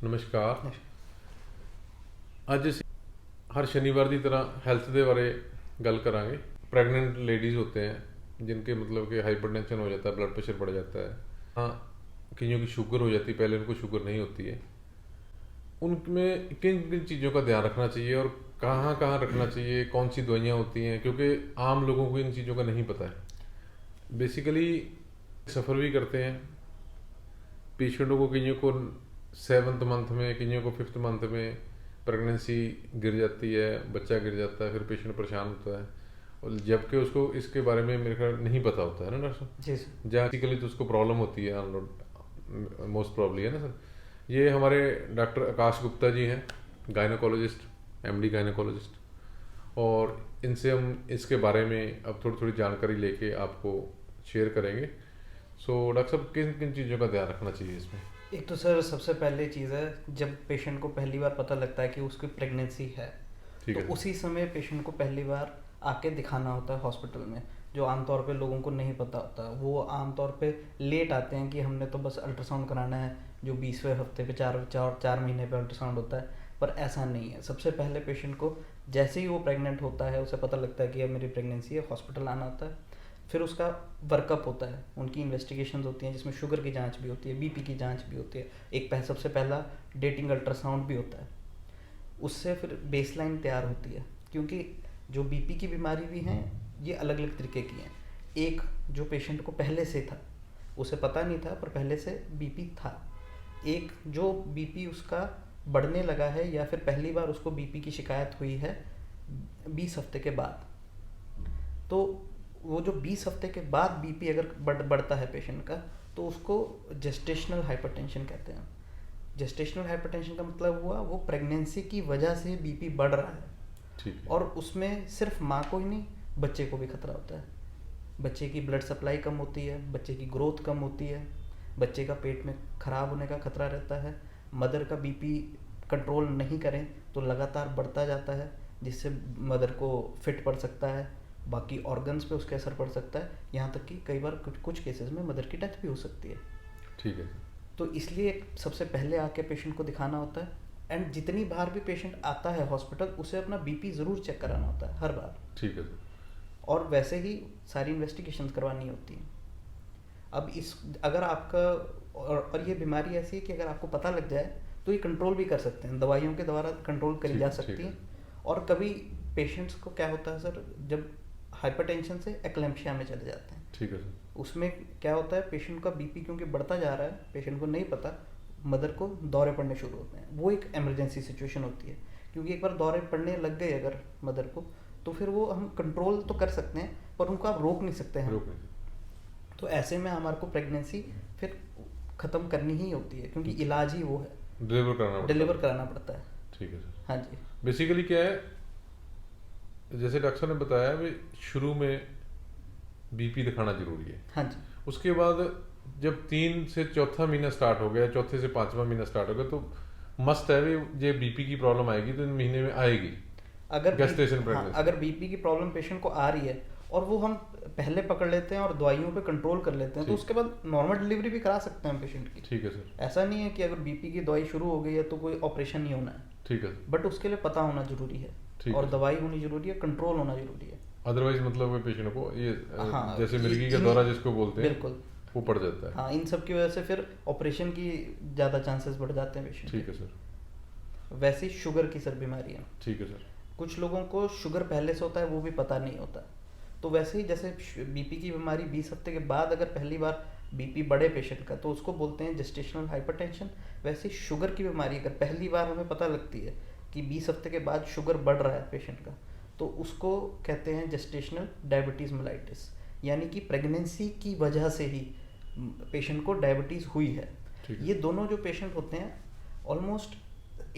ਨਮਸਕਾਰ। ਅੱਜ ਅਸੀਂ हर शनिवार की तरह हेल्थ के बारे गल करांगे। प्रेगनेंट लेडीज़ होते हैं जिनके मतलब कि हाइपरटेंशन हो जाता है, ब्लड प्रेशर बढ़ जाता है, हाँ कईयों की शुगर हो जाती है, पहले उनको शुगर नहीं होती है। उनमें किन किन चीज़ों का ध्यान रखना चाहिए और कहाँ कहाँ रखना चाहिए, कौन सी दवाइयाँ होती हैं, क्योंकि आम लोगों को इन चीज़ों का नहीं पता है। बेसिकली सफ़र भी करते हैं पेशेंटों को, कईयों को 7th मंथ में, कईयों को 5th मंथ में प्रेगनेंसी गिर जाती है, बच्चा गिर जाता है, फिर पेशेंट परेशान होता है, और जबकि उसको इसके बारे में मेरे ख्याल नहीं पता होता है ना डॉक्टर साहब। जी सर। जहाँ बेसिकली तो उसको प्रॉब्लम होती है, मोस्ट प्रॉब्ली है ना सर। ये हमारे डॉक्टर आकाश गुप्ता जी हैं, गायनोकोलॉजिस्ट, एमडी गायनोकोलॉजिस्ट, और इनसे हम इसके बारे में अब थोड़ी थोड़ी जानकारी लेके आपको शेयर करेंगे। सो डॉक्टर साहब, किन किन चीज़ों का ध्यान रखना चाहिए इसमें? एक तो सर सबसे पहले चीज़ है, जब पेशेंट को पहली बार पता लगता है कि उसकी प्रेगनेंसी है, ठीक तो है। उसी समय पेशेंट को पहली बार आके दिखाना होता है हॉस्पिटल में, जो आमतौर पे लोगों को नहीं पता होता। वो आमतौर पे लेट आते हैं कि हमने तो बस अल्ट्रासाउंड कराना है, जो 20वें हफ्ते पे 4 महीने पे अल्ट्रासाउंड होता है, पर ऐसा नहीं है। सबसे पहले पेशेंट को जैसे ही वो प्रेग्नेंट होता है, उसे पता लगता है कि अब मेरी प्रेगनेंसी है, हॉस्पिटल आना होता है। फिर उसका वर्कअप होता है, उनकी इन्वेस्टिगेशंस होती हैं, जिसमें शुगर की जांच भी होती है, बीपी की जांच भी होती है, सबसे पहला डेटिंग अल्ट्रासाउंड भी होता है। उससे फिर बेसलाइन तैयार होती है, क्योंकि जो बीपी की बीमारी भी हैं ये अलग अलग तरीके की हैं। एक जो पेशेंट को पहले से था, उसे पता नहीं था पर पहले से बीपी था। एक जो बीपी उसका बढ़ने लगा है, या फिर पहली बार उसको बीपी की शिकायत हुई है 20 हफ्ते के बाद। तो वो जो 20 हफ्ते के बाद बीपी अगर बढ़ता है पेशेंट का, तो उसको जेस्टेशनल हाइपरटेंशन कहते हैं। जेस्टेशनल हाइपरटेंशन का मतलब हुआ वो प्रेगनेंसी की वजह से बीपी बढ़ रहा है। ठीक है। और उसमें सिर्फ माँ को ही नहीं, बच्चे को भी खतरा होता है। बच्चे की ब्लड सप्लाई कम होती है, बच्चे की ग्रोथ कम होती है, बच्चे का पेट में खराब होने का खतरा रहता है। मदर का बीपी कंट्रोल नहीं करें तो लगातार बढ़ता जाता है, जिससे मदर को फिट पड़ सकता है, बाकी ऑर्गन्स पे उसके असर पड़ सकता है, यहाँ तक कि कई बार कुछ केसेस में मदर की डेथ भी हो सकती है। ठीक है। तो इसलिए सबसे पहले आके पेशेंट को दिखाना होता है। एंड जितनी बार भी पेशेंट आता है हॉस्पिटल, उसे अपना बीपी ज़रूर चेक कराना होता है हर बार। ठीक है सर। और वैसे ही सारी इन्वेस्टिगेशन करवानी होती हैं। अब इस अगर आपका और ये बीमारी ऐसी है कि अगर आपको पता लग जाए तो ये कंट्रोल भी कर सकते हैं, दवाइयों के द्वारा कंट्रोल करी जा सकती है। और कभी पेशेंट्स को क्या होता है सर, जब हाइपरटेंशन से एक्लेम्पिया में चले जाते हैं। ठीक है सर। उसमें क्या होता है, पेशेंट का बीपी क्योंकि बढ़ता जा रहा है, पेशेंट को नहीं पता, मदर को दौरे पड़ने शुरू होते हैं। वो एक इमरजेंसी सिचुएशन होती है, क्योंकि एक बार दौरे पड़ने लग गए अगर मदर को, तो फिर वो हम कंट्रोल तो कर सकते हैं पर उनको आप रोक नहीं सकते हैं। तो ऐसे में हमारे को प्रेगनेंसी फिर ख़त्म करनी ही होती है, क्योंकि इलाज ही वो है, डिलीवर कराना पड़ता है। ठीक है सर। हाँ जी। बेसिकली क्या है, जैसे डॉक्टर ने बताया भी, शुरू में बीपी दिखाना जरूरी है। हाँ जी। उसके बाद जब 3 से 4था महीना स्टार्ट हो गया, 4थे से 5वां महीना स्टार्ट हो गया, तो मस्त है भी ये बीपी की प्रॉब्लम आएगी तो इन महीने में आएगी। अगर बीपी की प्रॉब्लम पेशेंट को आ रही है और वो हम पहले पकड़ लेते हैं और दवाइयों पे कंट्रोल कर लेते हैं, तो उसके बाद नॉर्मल डिलीवरी भी करा सकते हैं पेशेंट की। ठीक है सर। ऐसा नहीं है कि अगर बीपी की दवाई शुरू हो गई है तो कोई ऑपरेशन नहीं होना है। ठीक है। बट उसके लिए पता होना जरूरी है, और दवाई होनी जरूरी है, कंट्रोल होना जरूरी है। अदरवाइज मतलब वो पेशेंट को ये हाँ, जैसे मिर्गी का दौरा जिसको बोलते हैं, बिल्कुल वो पड़ जाता है। हाँ, इन सब की वजह से फिर ऑपरेशन की ज़्यादा चांसेस बढ़ जाते हैं पेशेंट। ठीक है सर। वैसे ही शुगर की सर बीमारियाँ, ठीक है सर। कुछ लोगों को शुगर पहले से होता है, वो भी पता नहीं होता। तो वैसे ही जैसे बीपी की बीमारी 20 हफ्ते के बाद अगर पहली बार बीपी बढ़े पेशेंट का, तो उसको बोलते हैं जेस्टेशनल हाइपरटेंशन। वैसे ही शुगर की बीमारी अगर पहली बार हमें पता लगती है कि 20 हफ्ते के बाद शुगर बढ़ रहा है पेशेंट का, तो उसको कहते हैं जेस्टेशनल डायबिटीज़ मेलाइटिस, यानी कि प्रेगनेंसी की वजह से ही पेशेंट को डायबिटीज़ हुई है। ये दोनों जो पेशेंट होते हैं, ऑलमोस्ट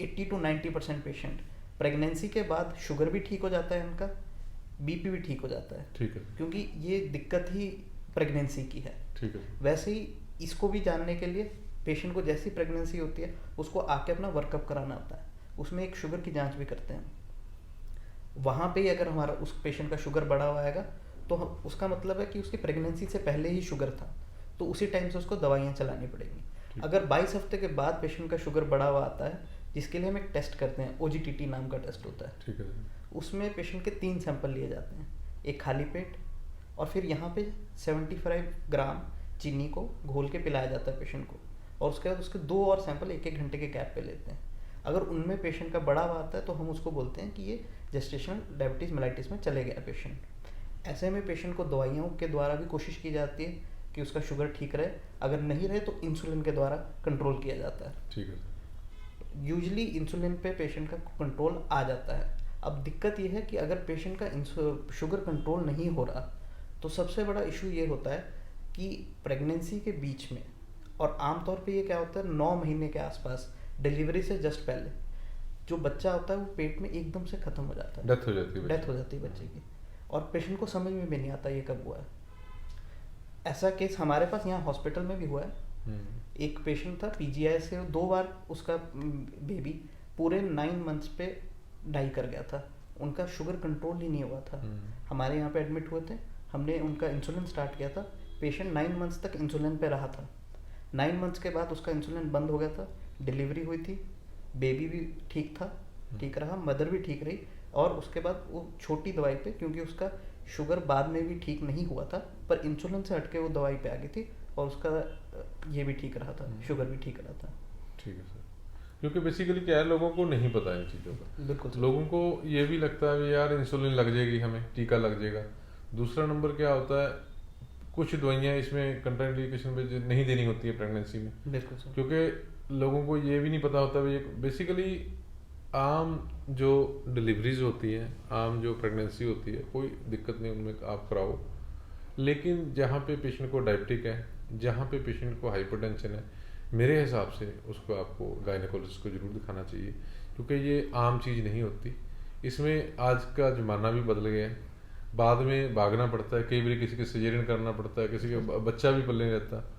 80 to 90% पेशेंट प्रेगनेंसी के बाद शुगर भी ठीक हो जाता है उनका, बीपी भी ठीक हो जाता है। ठीक है। क्योंकि ये दिक्कत ही प्रेगनेंसी की है। ठीक है। वैसे ही इसको भी जानने के लिए पेशेंट को जैसी प्रेगनेंसी होती है, उसको आके अपना वर्कअप कराना होता है। उसमें एक शुगर की जांच भी करते हैं। वहाँ पे ही अगर हमारा उस पेशेंट का शुगर बढ़ा हुआ आएगा, तो उसका मतलब है कि उसकी प्रेगनेंसी से पहले ही शुगर था, तो उसी टाइम से उसको दवाइयाँ चलानी पड़ेंगी। अगर 22 हफ्ते के बाद पेशेंट का शुगर बढ़ा हुआ आता है, जिसके लिए हम एक टेस्ट करते हैं, OGTT नाम का टेस्ट होता है, ठीक है सर। उसमें पेशेंट के 3 सैंपल लिए जाते हैं, एक खाली पेट और फिर यहाँ पे 75 ग्राम चीनी को घोल के पिलाया जाता है पेशेंट को, और उसके बाद उसके 2 और सैंपल 1-1 घंटे के गैप पे लेते हैं। अगर उनमें पेशेंट का बड़ा हुआ आता है तो हम उसको बोलते हैं कि ये जेस्टेशनल डायबिटीज़ मेलाइटिस में चले गया पेशेंट। ऐसे में पेशेंट को दवाइयों के द्वारा भी कोशिश की जाती है कि उसका शुगर ठीक रहे, अगर नहीं रहे तो इंसुलिन के द्वारा कंट्रोल किया जाता है। ठीक है सर। यूजली इंसुलिन पे पेशेंट का कंट्रोल आ जाता है। अब दिक्कत ये है कि अगर पेशेंट का शुगर कंट्रोल नहीं हो रहा तो सबसे बड़ा इशू ये होता है कि प्रेगनेंसी के बीच में, और आमतौर पे ये क्या होता है 9 महीने के आसपास, डिलीवरी से जस्ट पहले जो बच्चा होता है वो पेट में एकदम से ख़त्म हो जाता है, डेथ हो जाती है, डेथ हो जाती है बच्चे की, और पेशेंट को समझ में भी नहीं आता ये कब हुआ है। ऐसा केस हमारे पास यहाँ हॉस्पिटल में भी हुआ है। एक पेशेंट था PGI से, 2 बार उसका बेबी पूरे 9 मंथ्स पे डाई कर गया था, उनका शुगर कंट्रोल ही नहीं हुआ था। हमारे यहाँ पे एडमिट हुए थे, हमने उनका इंसुलिन स्टार्ट किया था, पेशेंट 9 मंथ्स तक इंसुलिन पे रहा था। 9 मंथ्स के बाद उसका इंसुलिन बंद हो गया था, डिलीवरी हुई थी, बेबी भी ठीक था, ठीक रहा, मदर भी ठीक रही, और उसके बाद वो छोटी दवाई पे, क्योंकि उसका शुगर बाद में भी ठीक नहीं हुआ था पर इंसुलिन से हटके वो दवाई पे आ गई थी, और उसका ये भी ठीक रहा था, शुगर भी ठीक रहा था। ठीक है सर। क्योंकि बेसिकली क्या है, लोगों को नहीं पता इन चीज़ों का। बिल्कुल सर। लोगों को ये भी लगता है यार इंसुलिन लग जाएगी, हमें टीका लग जाएगा। दूसरा नंबर क्या होता है, कुछ दवाइयाँ इसमें कंट्राइंडिकेशन पे नहीं देनी होती है प्रेगनेंसी में, बिल्कुल सर। क्योंकि लोगों को ये भी नहीं पता होता है। बेसिकली आम जो डिलीवरीज होती हैं, आम जो प्रेगनेंसी होती है, कोई दिक्कत नहीं उनमें, आप कराओ। लेकिन जहाँ पे पेशेंट को डायबिटिक है, जहाँ पे पेशेंट को हाइपरटेंशन है, मेरे हिसाब से उसको आपको गायनेकोलॉजिस्ट को ज़रूर दिखाना चाहिए, क्योंकि ये आम चीज़ नहीं होती। इसमें आज का ज़माना भी बदल गया है, बाद में भागना पड़ता है, कई बार किसी के सिजेरियन करना पड़ता है, किसी का बच्चा भी पल्ले नहीं रहता।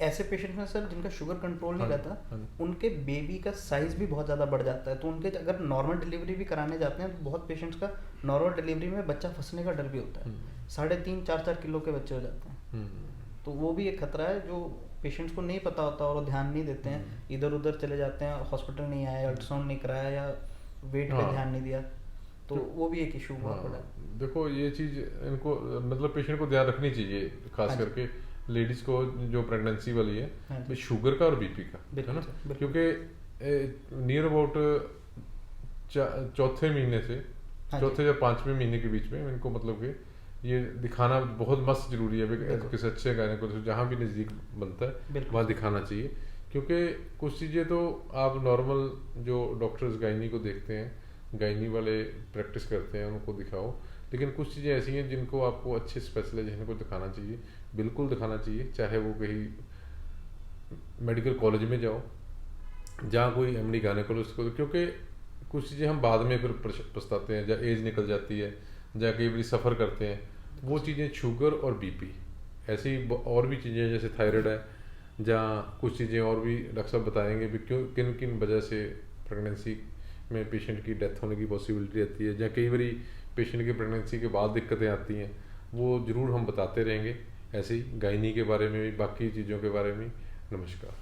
ऐसे पेशेंट में सर जिनका शुगर कंट्रोल नहीं हाँ, रहता, हाँ। उनके बेबी का साइज भी बहुत ज़्यादा बढ़ जाता है, तो उनके अगर नॉर्मल डिलीवरी भी कराने जाते हैं तो बहुत पेशेंट्स का नॉर्मल डिलीवरी में बच्चा फंसने का डर भी होता है, 3.5-4 किलो के बच्चे हो जाते हैं। तो वो भी एक खतरा है जो पेशेंट्स को नहीं पता होता और वो ध्यान नहीं देते हैं, इधर उधर चले जाते हैं, हॉस्पिटल नहीं आया, अल्ट्रासाउंड नहीं कराया या वेट पे ध्यान नहीं दिया, तो वो भी एक इशू हुआ पड़ा है। देखो ये चीज़ इनको मतलब पेशेंट को ध्यान रखनी चाहिए, खास करके लेडीज़ को जो प्रेगनेंसी वाली है, शुगर का और बीपी का, है ना, क्योंकि नियर अबाउट चौथे महीने से चौथे या 5वें महीने के बीच में इनको मतलब कि ये दिखाना बहुत मस्त जरूरी है। किसी अच्छे गायनेकोलॉजिस्ट जहाँ भी नज़दीक बनता है वहाँ दिखाना चाहिए, क्योंकि कुछ चीज़ें तो आप नॉर्मल जो डॉक्टर्स गायनी को देखते हैं, गायनी वाले प्रैक्टिस करते हैं, उनको दिखाओ। लेकिन कुछ चीज़ें ऐसी हैं जिनको आपको अच्छे स्पेशलाइजेशन को दिखाना चाहिए, बिल्कुल दिखाना चाहिए, चाहे वो कहीं मेडिकल कॉलेज में जाओ जहाँ कोई MD गायनेकोलॉजिस्ट को, क्योंकि कुछ चीज़ें हम बाद में फिर पछताते हैं, जहाँ एज निकल जाती है, जहाँ कई बार सफ़र करते हैं, वो चीज़ें शुगर और BP, ऐसी और भी चीज़ें जैसे थायराइड है, जहाँ कुछ चीज़ें और भी डॉक्टर साहब बताएंगे भी क्यों किन किन वजह से प्रेगनेंसी में पेशेंट की डेथ होने की पॉसिबिलिटी रहती है, जहाँ कई बार पेशेंट की प्रेगनेंसी के बाद दिक्कतें आती हैं, वो ज़रूर हम बताते रहेंगे, ऐसे ही गायनी के बारे में भी, बाकी चीज़ों के बारे में। नमस्कार।